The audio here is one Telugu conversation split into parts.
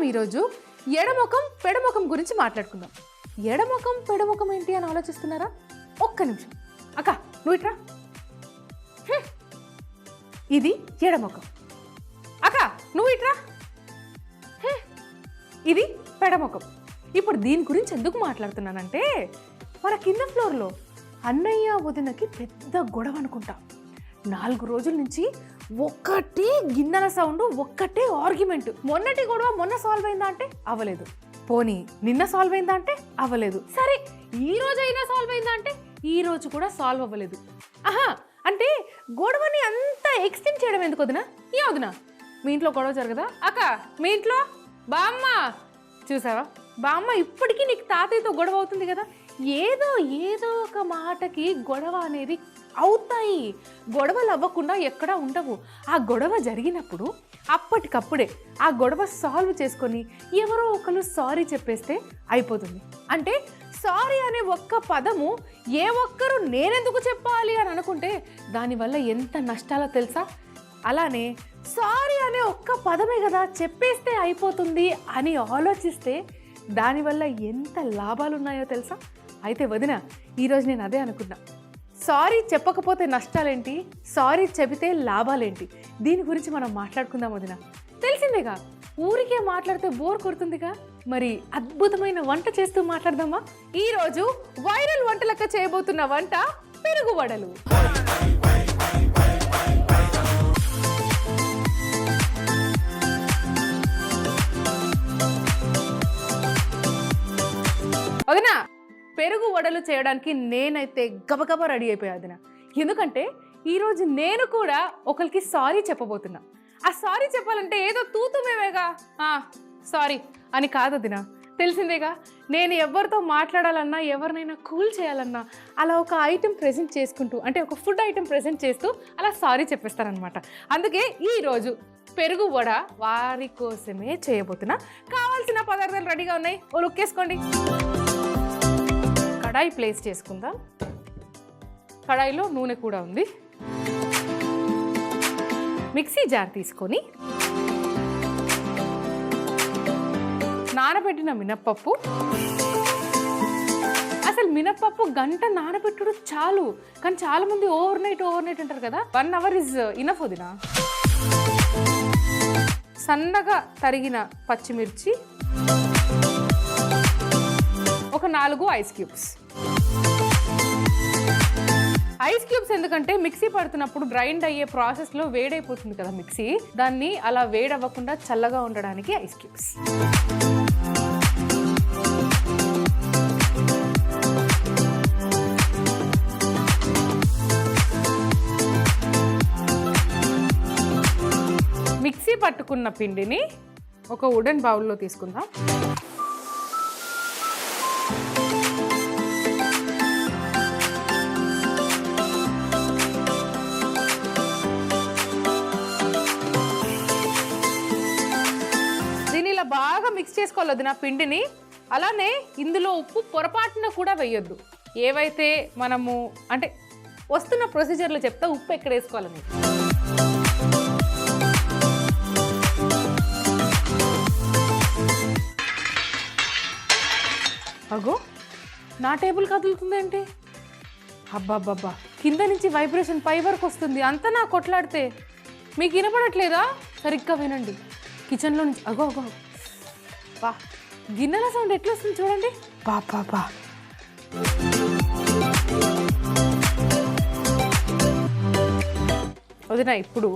మనం ఈరోజు ఎడముఖం పెడముఖం గురించి మాట్లాడుకుందాం. ఎడముఖం పెడముఖం ఏంటి అని ఆలోచిస్తున్నారా? ఒక్క నిమిషం. అక్క నువ్వు ఇట్రా. ఇది ఎడముఖం. అక్క నువ్వు ఇట్రా. ఇది పెడముఖం. ఇప్పుడు దీని గురించి ఎందుకు మాట్లాడుతున్నానంటే, మన కింద ఫ్లోర్లో అన్నయ్య వదినకి పెద్ద గొడవ అనుకుంటా. 4 రోజుల నుంచి ఒక్కటే గిన్నెల సౌండ్, ఒక్కటే ఆర్గ్యుమెంట్. మొన్నటి గొడవ మొన్న సాల్వ్ అయిందా అంటే అవ్వలేదు. పోనీ నిన్న సాల్వ్ అయిందా అంటే అవ్వలేదు. సరే ఈ రోజు అయినా సాల్వ్ అయిందా అంటే ఈ రోజు కూడా సాల్వ్ అవ్వలేదు. అంటే గొడవని అంత ఎక్స్టెండ్ చేయడం ఎందుకు వదినా? ఏ వదినా మీ ఇంట్లో గొడవ జరగదా? అక్క మీ ఇంట్లో బామ్మ చూసావా, బామ్మ ఇప్పటికీ నీకు తాతయ్యతో గొడవ అవుతుంది కదా. ఏదో ఒక మాటకి గొడవ అనేది అవుతాయి. గొడవలు అవ్వకుండా ఎక్కడా ఉండవు. ఆ గొడవ జరిగినప్పుడు అప్పటికప్పుడే ఆ గొడవ సాల్వ్ చేసుకొని ఎవరో ఒకరు సారీ చెప్పేస్తే అయిపోతుంది. అంటే సారీ అనే ఒక్క పదము ఏ ఒక్కరు నేనెందుకు చెప్పాలి అని అనుకుంటే దానివల్ల ఎంత నష్టాలో తెలుసా? అలానే సారీ అనే ఒక్క పదమే కదా చెప్పేస్తే అయిపోతుంది అని ఆలోచిస్తే దానివల్ల ఎంత లాభాలు ఉన్నాయో తెలుసా? అయితే వదిన ఈరోజు నేను అదే అనుకున్నా. సారీ చెప్పకపోతే నష్టాలేంటి, సారీ చెబితే లాభాలేంటి, దీని గురించి మనం మాట్లాడుకుందాం వదిన. తెలిసిందేగా, ఊరికే మాట్లాడితే బోర్ కొడుతుందిగా. మరి అద్భుతమైన వంట చేస్తూ మాట్లాడదామా? ఈరోజు వైరల్ వంటలక్క చేయబోతున్న వంట పెరుగు వడలు. వదినా పెరుగు వడలు చేయడానికి నేనైతే గబగబా రెడీ అయిపోయా వదినా. ఎందుకంటే ఈరోజు నేను కూడా ఒకరికి సారీ చెప్పబోతున్నా. ఆ సారీ చెప్పాలంటే ఏదో తూతుమేవేగా సారీ అని కాదు వదినా. తెలిసిందేగా, నేను ఎవరితో మాట్లాడాలన్నా, ఎవరినైనా కూల్ చేయాలన్నా అలా ఒక ఐటెం ప్రెజెంట్ చేసుకుంటూ, అంటే ఒక ఫుడ్ ఐటెం ప్రెజెంట్ చేస్తూ అలా సారీ చెప్పేస్తారనమాట. అందుకే ఈరోజు పెరుగు వడ వారి కోసమే చేయబోతున్నా. కావాల్సిన పదార్థాలు రెడీగా ఉన్నాయి, ఓ లుక్ వేసుకోండి. కడాయి ప్లేస్ చేసుకుందాం. కడాయిలో నూనె కూడా ఉంది. మిక్సీ జార్ తీసుకొని నానబెట్టిన మినప్పప్పు. అసలు మినప్పప్పు గంట నానబెట్టుడు చాలు, కానీ చాలా మంది ఓవర్ నైట్ అంటారు కదా. 1 అవర్ ఇస్ ఇనఫ్ వదినా. సన్నగా తరిగిన పచ్చిమిర్చి, ఒక 4 ఐస్ క్యూబ్స్. ఐస్ క్యూబ్స్ ఎందుకంటే మిక్సీ పడుతున్నప్పుడు గ్రైండ్ అయ్యే ప్రాసెస్లో వేడైపోతుంది కదా మిక్సీ, దాన్ని అలా వేడవ్వకుండా చల్లగా ఉండడానికి ఐస్ క్యూబ్స్. మిక్సీ పట్టుకున్న పిండిని ఒక వుడెన్ బౌల్లో తీసుకుందాం. దీన్ని ఇలా బాగా మిక్స్ చేసుకోవాలి వదిన పిండిని. అలానే ఇందులో ఉప్పు పొరపాటున కూడా వేయొద్దు. ఏవైతే మనము అంటే వస్తున్న ప్రొసీజర్లో చెప్తా ఉప్పు ఎక్కడ వేసుకోవాలని. అగో నా టేబుల్ కదులుతుందేంటి? అబ్బాబ్బా, కింద నుంచి వైబ్రేషన్ పై వరకు వస్తుంది. అంతా నా కొట్లాడితే మీకు వినపడట్లేదా? సరిగ్గా వినండి. కిచెన్లో నుంచి అగో బా, గిన్నెల సౌండ్ ఎట్లా వస్తుంది చూడండి. బా వదినా, ఇప్పుడు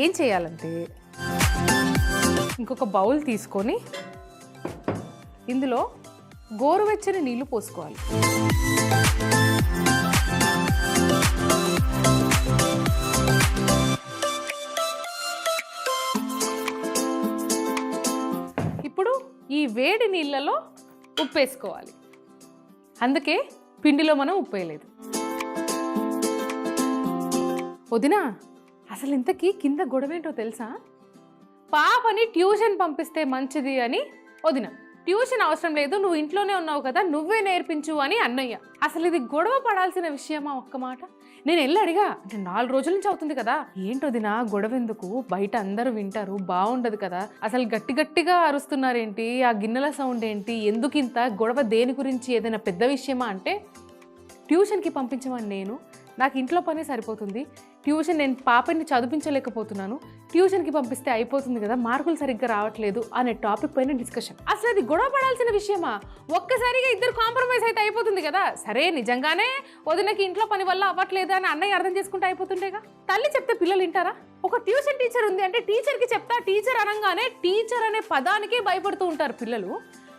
ఏం చేయాలంటే ఇంకొక బౌల్ తీసుకొని ఇందులో గోరువెచ్చని నీళ్లు పోసుకోవాలి. ఇప్పుడు ఈ వేడి నీళ్ళలో ఉప్పు వేసుకోవాలి. అందుకే పిండిలో మనం ఉప్పు వేయలేదు. వదినా, అసలు ఇంతకీ కింద గొడవేంటో తెలుసా? పాపని ట్యూషన్ పంపిస్తే మంచిది అని వదిన. ట్యూషన్ అవసరం లేదు, నువ్వు ఇంట్లోనే ఉన్నావు కదా, నువ్వే నేర్పించు అని అన్నయ్య. అసలు ఇది గొడవ పడాల్సిన విషయమా? ఒక్క మాట నేను వెళ్ళి అడిగా, అంటే 4 రోజుల నుంచి అవుతుంది కదా, ఏంటో దినా గొడవ ఎందుకు, బయట అందరూ వింటారు, బాగుండదు కదా, అసలు గట్టి గట్టిగా అరుస్తున్నారేంటి, ఆ గిన్నెల సౌండ్ ఏంటి, ఎందుకు ఇంత గొడవ, దేని గురించి, ఏదైనా పెద్ద విషయమా అంటే, ట్యూషన్కి పంపించమని నేను, నాకు ఇంట్లో పనే సరిపోతుంది, ట్యూషన్ నేను పాపని చదివించలేకపోతున్నాను, ట్యూషన్కి పంపిస్తే అయిపోతుంది కదా, మార్కులు సరిగ్గా రావట్లేదు అనే టాపిక్ పైన డిస్కషన్. అసలు అది గొడవ పడాల్సిన విషయమా? ఒక్కసారిగా ఇద్దరు కాంప్రమైజ్ అయితే అయిపోతుంది కదా. సరే నిజంగానే వదినకి ఇంట్లో పని వల్ల అవ్వట్లేదు అని అన్నయ్య అర్థం చేసుకుంటే అయిపోతుండేగా. తల్లి చెప్తే పిల్లలు వింటారా? ఒక ట్యూషన్ టీచర్ ఉంది అంటే టీచర్కి చెప్తా, టీచర్ అనగానే టీచర్ అనే పదానికే భయపడుతూ ఉంటారు పిల్లలు.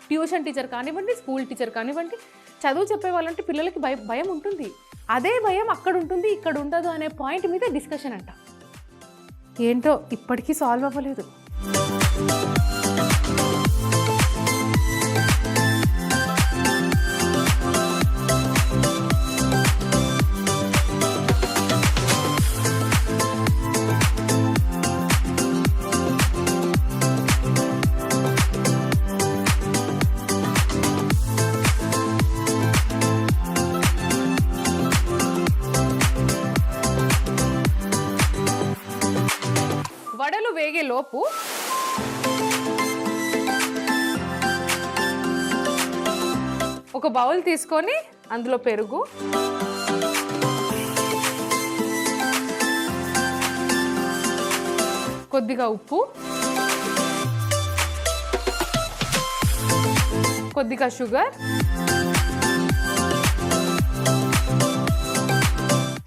ట్యూషన్ టీచర్ కానివ్వండి, స్కూల్ టీచర్ కానివ్వండి, చదువు చెప్పే వాళ్ళంటే పిల్లలకి భయం ఉంటుంది. అదే భయం అక్కడ ఉంటుంది, ఇక్కడ ఉండదు అనే పాయింట్ మీద డిస్కషన్ అంట. ఏంటో ఇప్పటికీ సాల్వ్ అవ్వలేదు. వడలు వేగే లోపు ఒక బౌల్ తీసుకొని అందులో పెరుగు, కొద్దిగా ఉప్పు, కొద్దిగా షుగర్,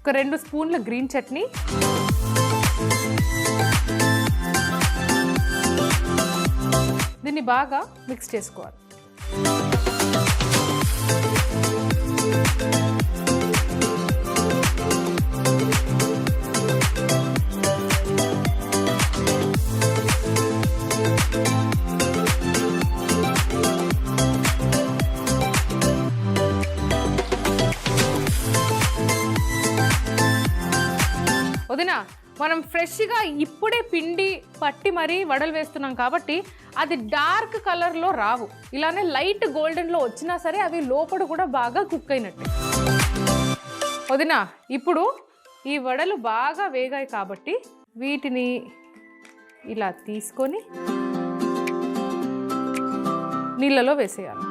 ఒక 2 స్పూన్ల గ్రీన్ చట్నీ, దీన్ని బాగా మిక్స్ చేసుకోవాలి. వదినా, మనం ఫ్రెష్గా ఇప్పుడే పిండి పట్టి మరీ వడలు వేస్తున్నాం కాబట్టి అది డార్క్ కలర్లో రావు, ఇలానే లైట్ గోల్డెన్లో వచ్చినా సరే అవి లోపల కూడా బాగా కుక్ అయినట్టు. వదినా, ఇప్పుడు ఈ వడలు బాగా వేగాయి కాబట్టి వీటిని ఇలా తీసుకొని నీళ్ళలో వేసేయాలి.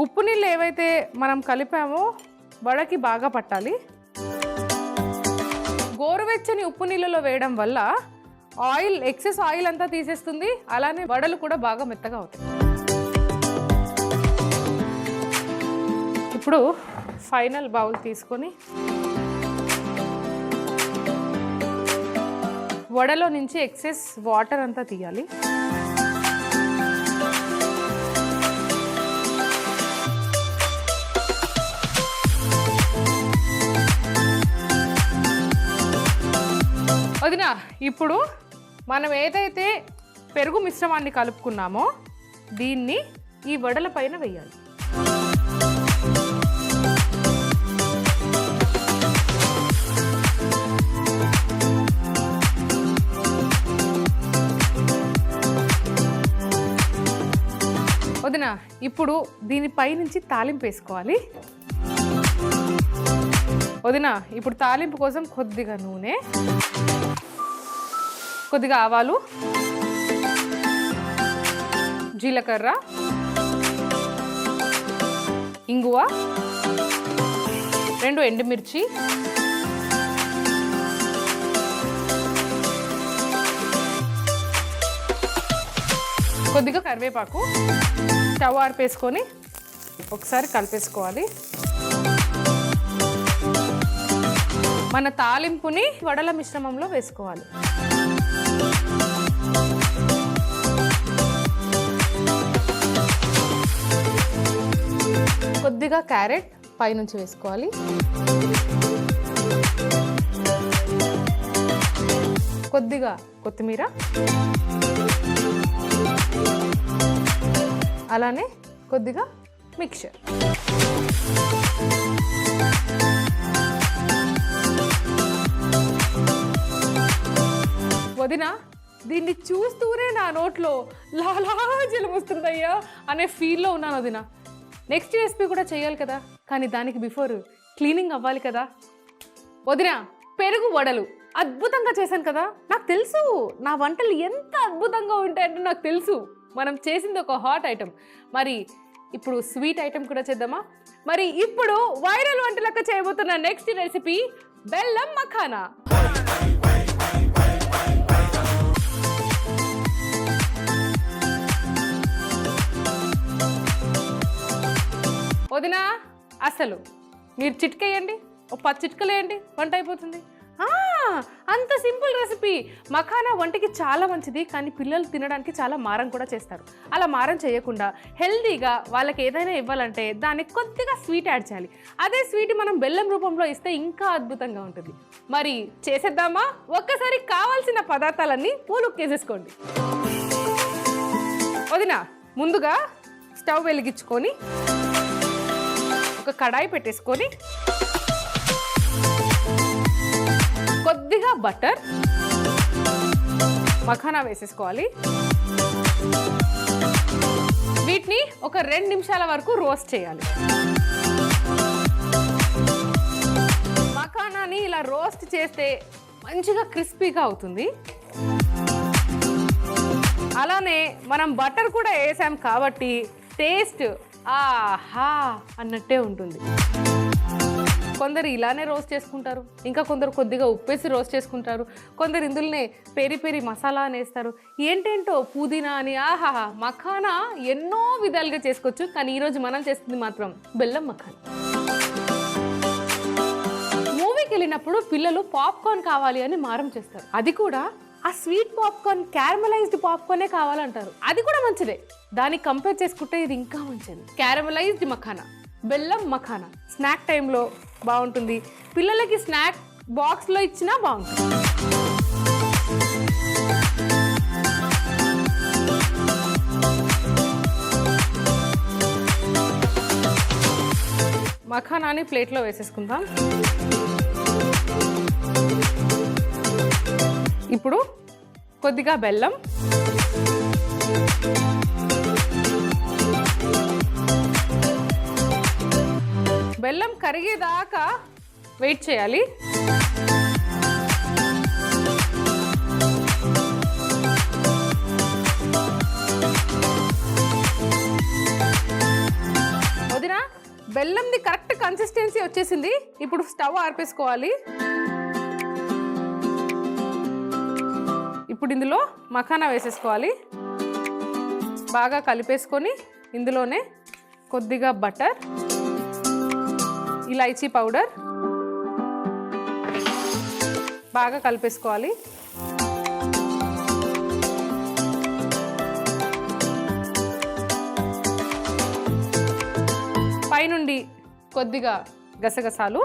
ఉప్పు నీళ్ళు ఏవైతే మనం కలిపామో వడకి బాగా పట్టాలి. గోరువెచ్చని ఉప్పు నీళ్ళలో వేయడం వల్ల ఆయిల్, ఎక్సెస్ ఆయిల్ అంతా తీసేస్తుంది, అలానే వడలు కూడా బాగా మెత్తగా అవుతాయి. ఇప్పుడు ఫైనల్ బౌల్ తీసుకొని వడలో నుంచి ఎక్సెస్ వాటర్ అంతా తీయాలి. వదినా, ఇప్పుడు మనం ఏదైతే పెరుగు మిశ్రమాన్ని కలుపుకున్నామో దీన్ని ఈ వడల పైన వేయాలి. వదినా, ఇప్పుడు దీనిపై నుంచి తాలింపు వేసుకోవాలి. వదినా, ఇప్పుడు తాలింపు కోసం కొద్దిగా నూనె, కొద్దిగా ఆవాలు, జీలకర్ర, ఇంగువ, 2 ఎండుమిర్చి, కొద్దిగా కరివేపాకు, స్టవ్ ఆర్పేసుకొని ఒకసారి కలిపేసుకోవాలి. మన తాలింపుని వడల మిశ్రమంలో వేసుకోవాలి. కొద్దిగా క్యారెట్ పైనుంచి వేసుకోవాలి. కొద్దిగా కొత్తిమీర, అలానే కొద్దిగా మిక్చర్. వదిన, దీన్ని చూస్తూనే నా నోట్లో లాలాజలం వస్తుందయ్యా అనే ఫీల్లో ఉన్నాను వదిన. నెక్స్ట్ రెసిపీ కూడా చేయాలి కదా, కానీ దానికి బిఫోర్ క్లీనింగ్ అవ్వాలి కదా. వదిన, పెరుగు వడలు అద్భుతంగా చేశాను కదా. నాకు తెలుసు నా వంటలు ఎంత అద్భుతంగా ఉంటాయంటే నాకు తెలుసు. మనం చేసింది ఒక హాట్ ఐటమ్, మరి ఇప్పుడు స్వీట్ ఐటమ్ కూడా చేద్దామా? మరి ఇప్పుడు వైరల్ వంటలక్క చేయబోతున్న నెక్స్ట్ రెసిపీ బెల్లం మఖానా. వదినా, అసలు మీరు చిట్కేయండి, ఒక 10 చిట్కలు వేయండి, వంట అయిపోతుంది. అంత సింపుల్ రెసిపీ. మఖానా వంటికి చాలా మంచిది, కానీ పిల్లలు తినడానికి చాలా మారం కూడా చేస్తారు. అలా మారం చేయకుండా హెల్దీగా వాళ్ళకి ఏదైనా ఇవ్వాలంటే దానికి కొద్దిగా స్వీట్ యాడ్ చేయాలి. అదే స్వీట్ మనం బెల్లం రూపంలో ఇస్తే ఇంకా అద్భుతంగా ఉంటుంది. మరి చేసేద్దామా? ఒక్కసారి కావాల్సిన పదార్థాలన్నీ పూలుక్కేసేసుకోండి. వదినా, ముందుగా స్టవ్ వెలిగించుకొని ఒక కడాయి పెట్టేసుకొని కొద్దిగా బటర్, మఖానా వేసేసుకోవాలి. వీటిని ఒక 2 నిమిషాల వరకు రోస్ట్ చేయాలి. మఖానాని ఇలా రోస్ట్ చేస్తే మంచిగా క్రిస్పీగా అవుతుంది. అలానే మనం బటర్ కూడా వేసాం కాబట్టి టేస్ట్ ఆహా అన్నట్టే ఉంటుంది. కొందరు ఇలానే రోస్ట్ చేసుకుంటారు, ఇంకా కొందరు కొద్దిగా ఉప్పేసి రోస్ట్ చేసుకుంటారు, కొందరు ఇందులోనే పెరి పెరి మసాలా అనేస్తారు, ఏంటేంటో పుదీనా అని. ఆహాహా, మఖానా ఎన్నో విధాలుగా చేసుకోవచ్చు, కానీ ఈరోజు మనం చేస్తుంది మాత్రం బెల్లం మఖానా. మూవీకి వెళ్ళినప్పుడు పిల్లలు పాప్కార్న్ కావాలి అని మారం చేస్తారు. అది కూడా ఆ స్వీట్ పాప్కార్న్, క్యారమలైజ్డ్ పాప్కార్నే కావాలంటారు. అది కూడా మంచిదే, దానికి కంపేర్ చేసుకుంటే ఇది ఇంకా మంచిది. క్యారమలైజ్డ్ మఖానా, బెల్లం మఖానా స్నాక్ టైంలో బాగుంటుంది, పిల్లలకి స్నాక్ బాక్స్లో ఇచ్చినా బాగుంటుంది. మఖానాని ప్లేట్లో వేసేసుకుందాం. ఇప్పుడు కొద్దిగా బెల్లం, బెల్లం కరిగేదాకా వెయిట్ చేయాలి. వదినా, బెల్లంది కరెక్ట్ కన్సిస్టెన్సీ వచ్చేసింది. ఇప్పుడు స్టవ్ ఆర్పేసుకోవాలి. ఇప్పుడు ఇందులో మఖానా వేసేసుకోవాలి. బాగా కలిపేసుకొని ఇందులోనే కొద్దిగా బటర్, ఇలాచీ పౌడర్ బాగా కలిపేసుకోవాలి. పైనుండి కొద్దిగా గసగసాలు,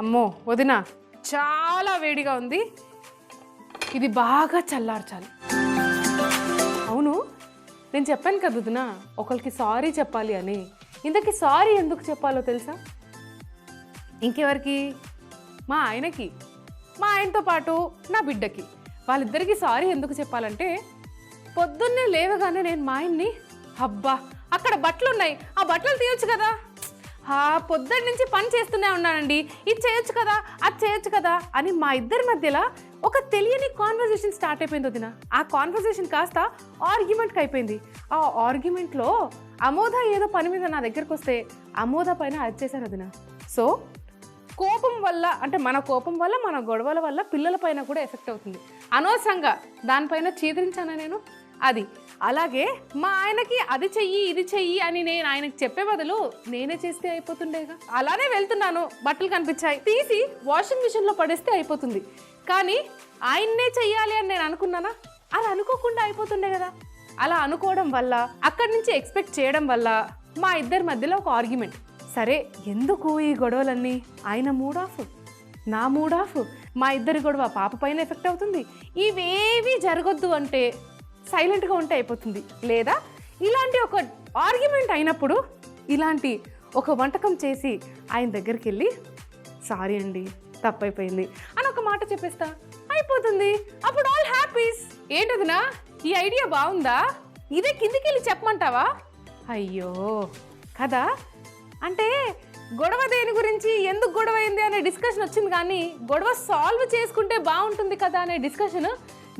అమ్మో వదినా, చాలా వేడిగా ఉంది, ఇది బాగా చల్లార్చాలి. అవును, నేను చెప్పాను కదా వదినా, ఒకరికి సారీ చెప్పాలి అని. ఇంతకీ సారీ ఎందుకు చెప్పాలో తెలుసా? ఇంకెవరికి? మా ఆయనకి, మా ఆయనతో పాటు నా బిడ్డకి, వాళ్ళిద్దరికీ సారీ ఎందుకు చెప్పాలంటే, పొద్దున్నే లేవగానే నేను మా ఆయన్ని, అబ్బా అక్కడ బట్టలు ఉన్నాయి, ఆ బట్టలు తీయొచ్చు కదా, పొద్దున్న నుంచి పని చేస్తూనే ఉన్నానండి, ఇది చేయొచ్చు కదా, అది చేయొచ్చు కదా అని మా ఇద్దరి మధ్యలో ఒక తెలియని కాన్వర్జేషన్ స్టార్ట్ అయిపోయింది వదిన. ఆ కాన్వర్జేషన్ కాస్త ఆర్గ్యుమెంట్కి అయిపోయింది. ఆ ఆర్గ్యుమెంట్లో అమోధ ఏదో పని మీద నా దగ్గరకు వస్తే అమోధ పైన అరిచేశాను వదిన. సో కోపం వల్ల, అంటే మన కోపం వల్ల, మన గొడవల వల్ల పిల్లల పైన కూడా ఎఫెక్ట్ అవుతుంది. అనవసరంగా దానిపైన చీదరించాను నేను. అది అలాగే మా ఆయనకి అది చెయ్యి ఇది చెయ్యి అని నేను ఆయనకి చెప్పే బదులు నేనే చేస్తే అయిపోతుండేగా. అలానే వెళ్తున్నాను, బట్టలు కనిపించాయి, తీసి వాషింగ్ మిషన్లో పడేస్తే అయిపోతుంది. కానీ ఆయన్నే చెయ్యాలి అని నేను అనుకున్నానా? అలా అనుకోకుండా అయిపోతుండే కదా. అలా అనుకోవడం వల్ల, అక్కడి నుంచి ఎక్స్పెక్ట్ చేయడం వల్ల మా ఇద్దరి మధ్యలో ఒక ఆర్గ్యుమెంట్. సరే ఎందుకు ఈ గొడవలన్నీ? ఆయన మూడ్ ఆఫ్, నా మూడ్ ఆఫ్, మా ఇద్దరి గొడవ పాప పైన ఎఫెక్ట్ అవుతుంది. ఇవేవి జరగొద్దు అంటే సైలెంట్గా ఉంటే అయిపోతుంది. లేదా ఇలాంటి ఒక ఆర్గ్యుమెంట్ అయినప్పుడు ఇలాంటి ఒక వంటకం చేసి ఆయన దగ్గరికి వెళ్ళి సారీ అండి తప్పైపోయింది అని ఒక మాట చెప్పేస్తా, అయిపోతుంది. అప్పుడు ఆల్ హ్యాపీస్. ఏంటదినా, ఈ ఐడియా బాగుందా? ఇదే కిందికి వెళ్ళి చెప్పమంటావా? అయ్యో కదా, అంటే గొడవ దేని గురించి, ఎందుకు గొడవ అయింది అనే డిస్కషన్ వచ్చింది, కానీ గొడవ సాల్వ్ చేసుకుంటే బాగుంటుంది కదా అనే డిస్కషన్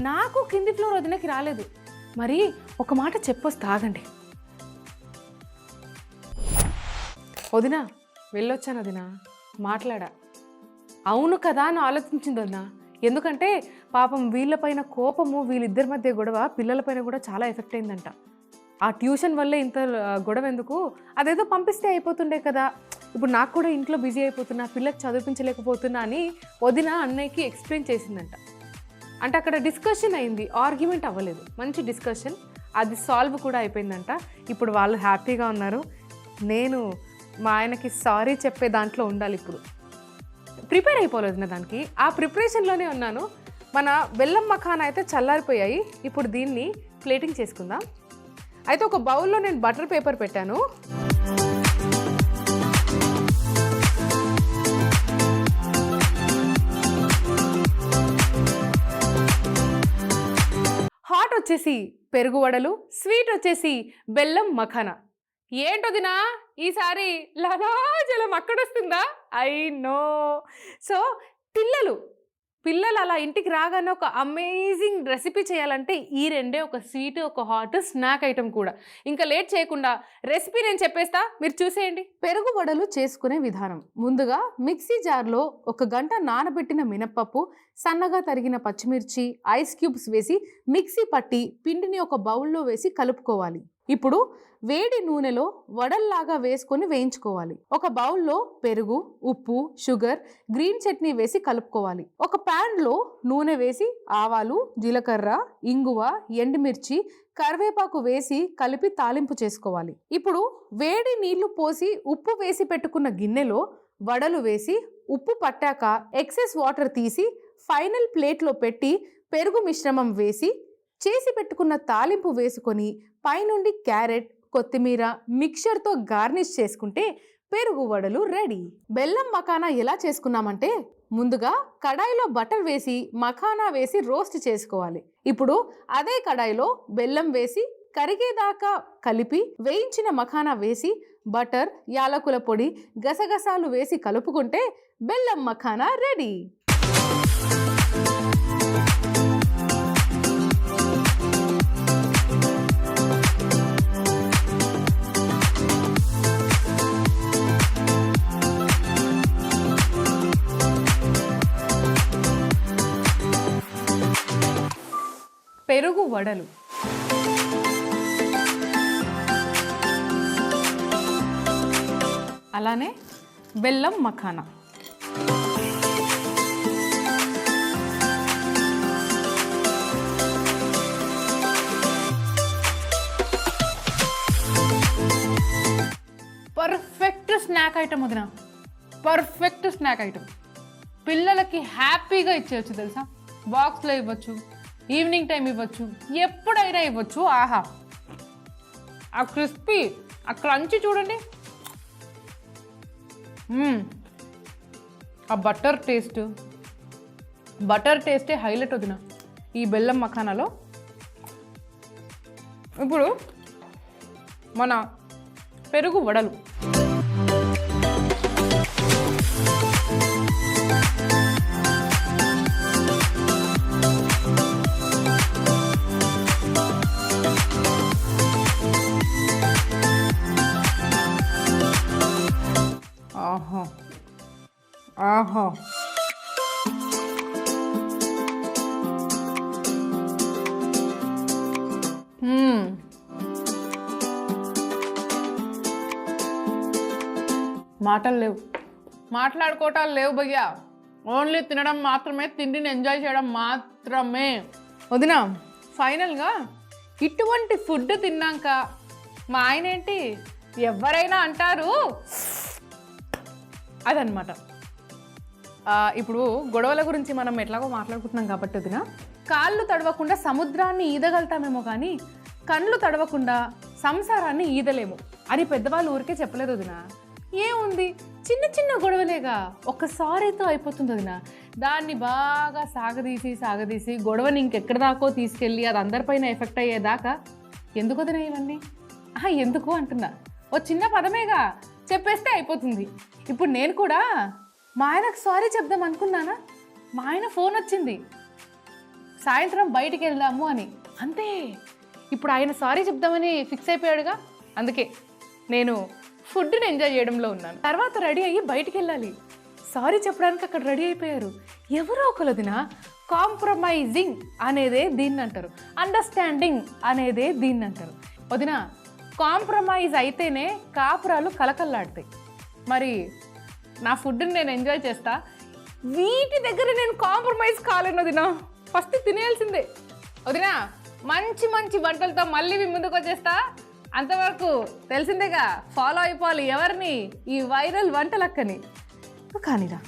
నాకు కింది ఫ్లోర్ వదినకి రాలేదు. మరి ఒక మాట చెప్పొస్తా, ఆగండి. వదిన వెళ్ళొచ్చాను వదిన, మాట్లాడా. అవును కదా అని ఆలోచించింది వదిన. ఎందుకంటే పాపం వీళ్ళపైన కోపము, వీళ్ళిద్దరి మధ్య గొడవ పిల్లలపైన కూడా చాలా ఎఫెక్ట్ అయిందంట. ఆ ట్యూషన్ వల్లే ఇంత గొడవ ఎందుకు, అదేదో పంపిస్తే అయిపోతుండే కదా, ఇప్పుడు నాకు కూడా ఇంట్లో బిజీ అయిపోతున్నా, పిల్లకి చదివించలేకపోతున్నా అని వదిన అన్నయ్యకి ఎక్స్ప్లెయిన్ చేసిందంట. అంటే అక్కడ డిస్కషన్ అయింది, ఆర్గ్యుమెంట్ అవ్వలేదు, మంచి డిస్కషన్, అది సాల్వ్ కూడా అయిపోయిందంట. ఇప్పుడు వాళ్ళు హ్యాపీగా ఉన్నారు. నేను మా ఆయనకి సారీ చెప్పే దాంట్లో ఉండాలి. ఇప్పుడు ప్రిపేర్ అయిపోలేదు నా దానికి, ఆ ప్రిపరేషన్లోనే ఉన్నాను. మన బెల్లం మఖానా అయితే చల్లారిపోయాయి. ఇప్పుడు దీన్ని ప్లేటింగ్ చేసుకుందాం. అయితే ఒక బౌల్లో నేను బటర్ పేపర్ పెట్టాను. హాట్ వచ్చేసి పెరుగు వడలు, స్వీట్ వచ్చేసి బెల్లం మఖానా. ఏంటొదినా ఈసారి లాలాజలం అక్కడొస్తుందా? I know. సో పిల్లలు అలా ఇంటికి రాగానే ఒక అమేజింగ్ రెసిపీ చేయాలంటే ఈ రెండే, ఒక స్వీట్ ఒక హాట్ స్నాక్ ఐటమ్ కూడా. ఇంకా లేట్ చేయకుండా రెసిపీ నేను చెప్పేస్తా, మీరు చూసేయండి. పెరుగు వడలు చేసుకునే విధానం. ముందుగా మిక్సీ జార్లో 1 గంట నానబెట్టిన మినప్పప్పు, సన్నగా తరిగిన పచ్చిమిర్చి, ఐస్ క్యూబ్స్ వేసి మిక్సీ పట్టి పిండిని ఒక బౌల్లో వేసి కలుపుకోవాలి. ఇప్పుడు వేడి నూనెలో వడల్లాగా వేసుకొని వేయించుకోవాలి. ఒక బౌల్లో పెరుగు, ఉప్పు, షుగర్, గ్రీన్ చట్నీ వేసి కలుపుకోవాలి. ఒక ప్యాన్లో నూనె వేసి ఆవాలు, జీలకర్ర, ఇంగువ, ఎండుమిర్చి, కరివేపాకు వేసి కలిపి తాలింపు చేసుకోవాలి. ఇప్పుడు వేడి నీళ్లు పోసి ఉప్పు వేసి పెట్టుకున్న గిన్నెలో వడలు వేసి ఉప్పు పట్టాక ఎక్సెస్ వాటర్ తీసి ఫైనల్ ప్లేట్లో పెట్టి పెరుగు మిశ్రమం వేసి చేసి పెట్టుకున్న తాలింపు వేసుకొని పైనుండి క్యారెట్, కొత్తిమీర మిక్చర్తో గార్నిష్ చేసుకుంటే పెరుగు వడలు రెడీ. బెల్లం మఖానా ఎలా చేసుకున్నామంటే, ముందుగా కడాయిలో బటర్ వేసి మఖానా వేసి రోస్ట్ చేసుకోవాలి. ఇప్పుడు అదే కడాయిలో బెల్లం వేసి కరిగేదాకా కలిపి వేయించిన మఖానా వేసి బటర్, యాలకుల పొడి, గసగసాలు వేసి కలుపుకుంటే బెల్లం మఖానా రెడీ. పెరుగు వడలు. అలానే బెల్లం మఖానా. పర్ఫెక్ట్ స్నాక్ ఐటమ్ వదిన, పర్ఫెక్ట్ స్నాక్ ఐటమ్. పిల్లలకి హ్యాపీగా ఇచ్చేయచ్చు తెలుసా. బాక్స్లో ఇవ్వచ్చు, ఈవినింగ్ టైం ఇవ్వచ్చు, ఎప్పుడైనా ఇవ్వచ్చు. ఆహా, ఆ క్రిస్పీ, ఆ క్రంచీ చూడండి, ఆ బటర్ టేస్టే హైలైట్ వదిన ఈ బెల్లం మఖానాలో. ఇప్పుడు మన పెరుగు వడలు. ఆహా ఆహా, మాటలు లేవు, మాట్లాడుకోవటాలు లేవు భయ్యా. ఓన్లీ తినడం మాత్రమే, తిండిని ఎంజాయ్ చేయడం మాత్రమే. వదిన ఫైనల్గా ఇటువంటి ఫుడ్ తిన్నాక మా ఆయన ఏంటి ఎవరైనా అంటారు అదనమాట. ఇప్పుడు గొడవల గురించి మనం ఎట్లాగో మాట్లాడుకుంటున్నాం కాబట్టి వదిన, కాళ్ళు తడవకుండా సముద్రాన్ని ఈదగలుగుతామేమో కానీ కళ్ళు తడవకుండా సంసారాన్ని ఈదలేము అని పెద్దవాళ్ళు ఊరికే చెప్పలేదు వదిన. ఏముంది, చిన్న చిన్న గొడవలేగా, ఒక్కసారితో అయిపోతుంది వదిన. దాన్ని బాగా సాగదీసి గొడవని ఇంకెక్కడి దాకో తీసుకెళ్ళి అది అందరిపైన ఎఫెక్ట్ అయ్యేదాకా ఎందుకు వదిన ఇవన్నీ? ఎందుకు అంటున్నా, ఓ చిన్న పదమేగా చెప్పేస్తే అయిపోతుంది. ఇప్పుడు నేను కూడా మా ఆయనకు సారీ చెప్దాం అనుకున్నానా, మా ఆయన ఫోన్ వచ్చింది సాయంత్రం బయటికి వెళ్దాము అని, అంతే. ఇప్పుడు ఆయన సారీ చెప్దామని ఫిక్స్ అయిపోయాడుగా, అందుకే నేను ఫుడ్ని ఎంజాయ్ చేయడంలో ఉన్నాను. తర్వాత రెడీ అయ్యి బయటికి వెళ్ళాలి, సారీ చెప్పడానికి అక్కడ రెడీ అయిపోయారు. ఎవరో ఒకరు వదిన, కాంప్రమైజింగ్ అనేదే దీన్ని అంటారు, అండర్స్టాండింగ్ అనేదే దీన్ని అంటారు వదిన. కాంప్రమైజ్ అయితేనే కాపురాలు కలకల్లాడతాయి. మరి నా ఫుడ్ని నేను ఎంజాయ్ చేస్తా, వీటి దగ్గర నేను కాంప్రమైజ్ కాలేను వదిన, ఫస్ట్ తినేయాల్సిందే వదిన. మంచి మంచి వంటలతో మళ్ళీ మీ ముందుకు వచ్చేస్తా. అంతవరకు తెలిసిందేగా, ఫాలో అయిపోవాలి ఎవరిని, ఈ వైరల్ వంటలక్కని. కానీరా.